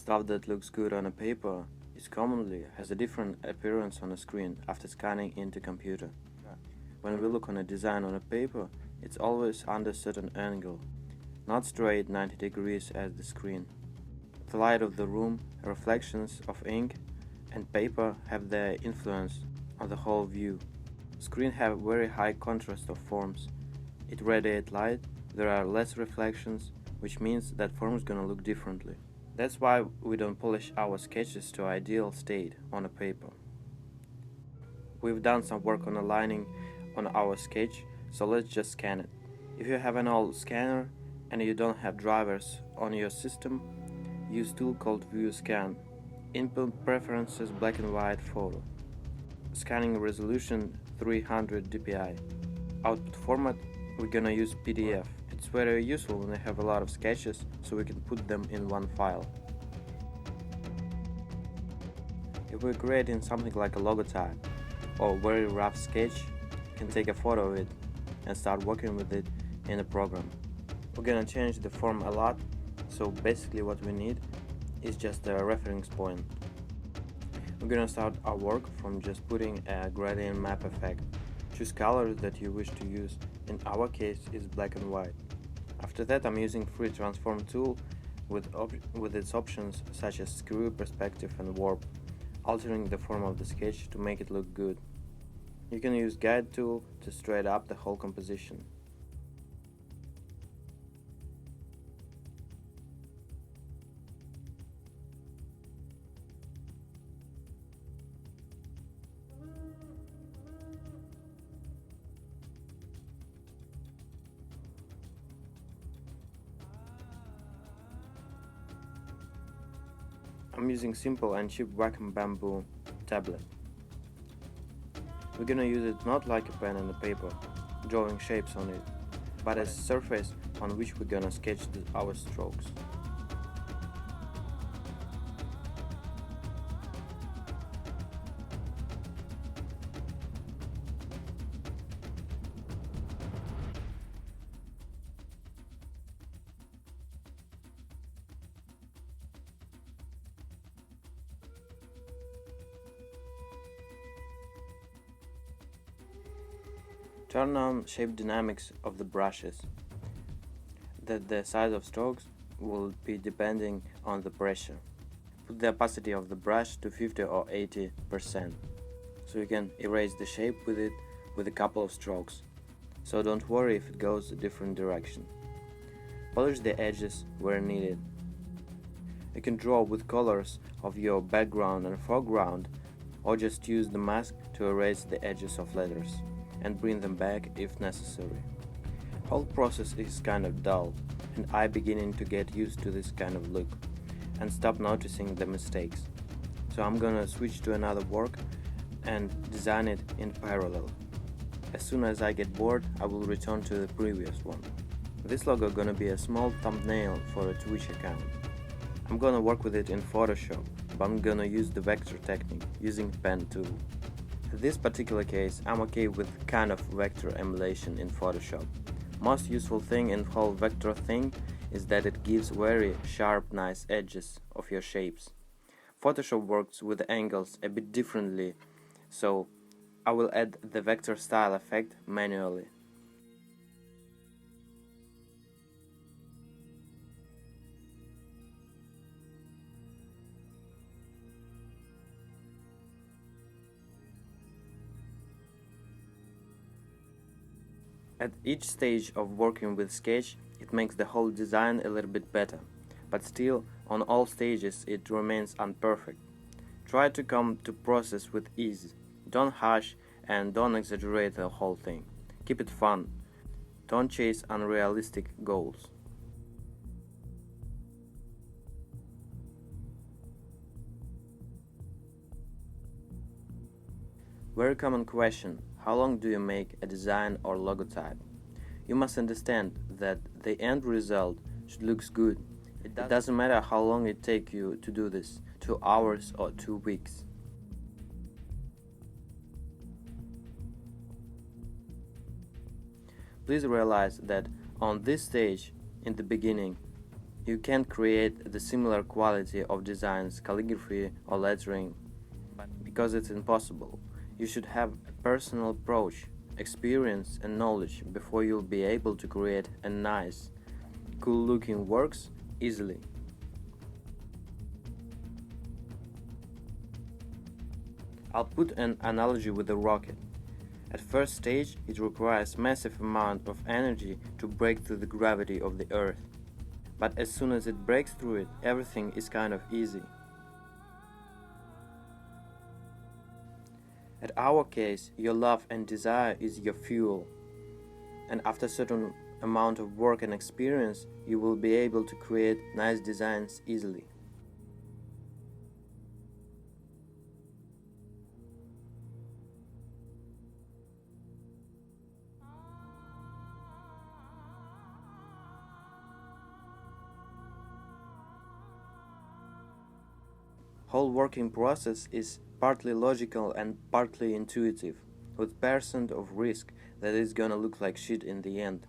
Stuff that looks good on a paper is commonly has a different appearance on a screen after scanning into computer. When we look on a design on a paper, it's always under a certain angle, not straight 90 degrees as the screen. The light of the room, reflections of ink, and paper have their influence on the whole view. Screens have very high contrast of forms. It radiates light, there are less reflections, which means that form is gonna look differently. That's why we don't polish our sketches to ideal state on a paper. We've done some work on aligning on our sketch, so let's just scan it. If you have an old scanner and you don't have drivers on your system, use tool called View Scan. Input preferences black and white photo. Scanning resolution 300 dpi. Output format, we're gonna use PDF. It's very useful when we have a lot of sketches, so we can put them in one file. If we're creating something like a logotype or a very rough sketch, you can take a photo of it and start working with it in a program. We're gonna change the form a lot, so basically what we need is just a reference point. We're gonna start our work from just putting a gradient map effect. Choose colors that you wish to use. In our case is black and white. After that I'm using free transform tool with its options such as skew, perspective and warp, altering the form of the sketch to make it look good. You can use guide tool to straighten up the whole composition. I'm using simple and cheap Wacom bamboo tablet. We're gonna use it not like a pen and a paper, drawing shapes on it, but as a surface on which we're gonna sketch our strokes. Turn on shape dynamics of the brushes, that the size of strokes will be depending on the pressure. Put the opacity of the brush to 50 or 80%, so you can erase the shape with it with a couple of strokes, so don't worry if it goes a different direction. Polish the edges where needed. You can draw with colors of your background and foreground, or just use the mask to erase the edges of letters and bring them back if necessary. Whole process is kind of dull, and I'm beginning to get used to this kind of look and stop noticing the mistakes. So I'm gonna switch to another work and design it in parallel. As soon as I get bored, I will return to the previous one. This logo gonna be a small thumbnail for a Twitch account. I'm gonna work with it in Photoshop, but I'm gonna use the vector technique using pen tool. In this particular case, I'm okay with kind of vector emulation in Photoshop. Most useful thing in whole vector thing is that it gives very sharp, nice edges of your shapes. Photoshop works with angles a bit differently, so I will add the vector style effect manually. At each stage of working with Sketch, it makes the whole design a little bit better, but still, on all stages it remains imperfect. Try to come to process with ease, don't rush and don't exaggerate the whole thing. Keep it fun, don't chase unrealistic goals. Very common question: how long do you make a design or logotype? You must understand that the end result should look good. It doesn't matter how long it takes you to do this, 2 hours or 2 weeks. Please realize that on this stage, in the beginning, You can't create the similar quality of designs, calligraphy or lettering because it's impossible. You should have a personal approach, experience and knowledge before you'll be able to create a nice, cool looking works easily. I'll put an analogy with a rocket. At first stage, it requires massive amount of energy to break through the gravity of the Earth. But as soon as it breaks through it, everything is kind of easy. At our case, your love and desire is your fuel. And after a certain amount of work and experience, you will be able to create nice designs easily. Whole working process is partly logical and partly intuitive, with percent of risk that it's gonna look like shit in the end.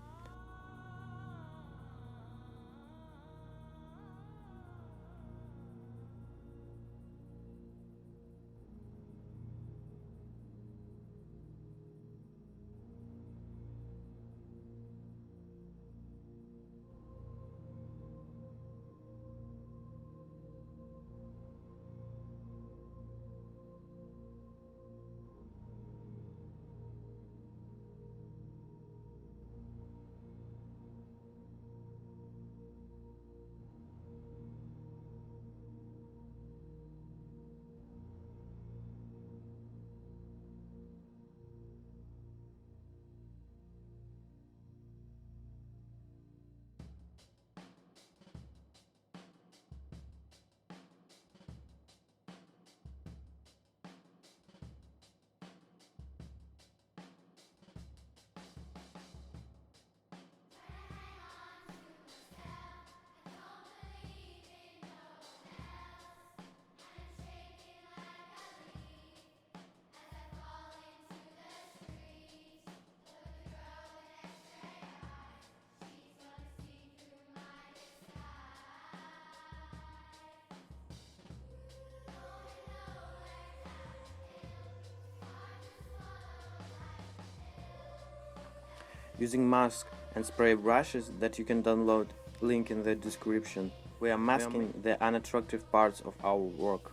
Using mask and spray brushes that you can download, link in the description. We are masking the unattractive parts of our work,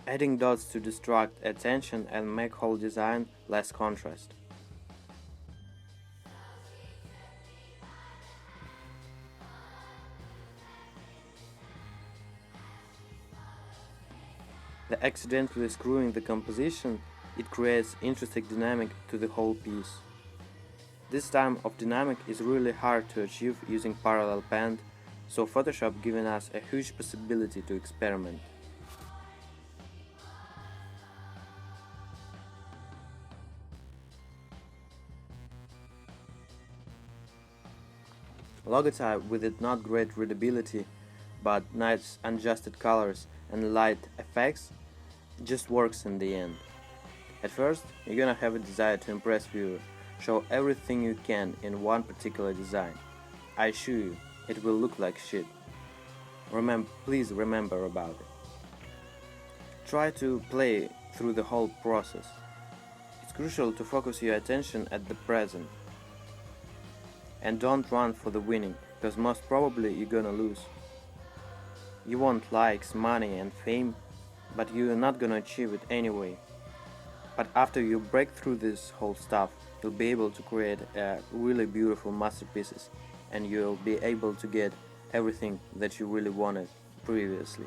adding dots to distract attention and make whole design less contrast. The accidentally screwing the composition, it creates interesting dynamic to the whole piece. This type of dynamic is really hard to achieve using parallel paint, so Photoshop giving us a huge possibility to experiment. Logotype with its not great readability, but nice adjusted colors and light effects just works in the end. At first, you're gonna have a desire to impress viewer, show everything you can in one particular design. I assure you, it will look like shit. Please remember about it. Try to play through the whole process. It's crucial to focus your attention at the present. And don't run for the winning, because most probably you're gonna lose. You want likes, money and fame, but you're not gonna achieve it anyway. But after you break through this whole stuff, you'll be able to create really beautiful masterpieces, and you'll be able to get everything that you really wanted previously.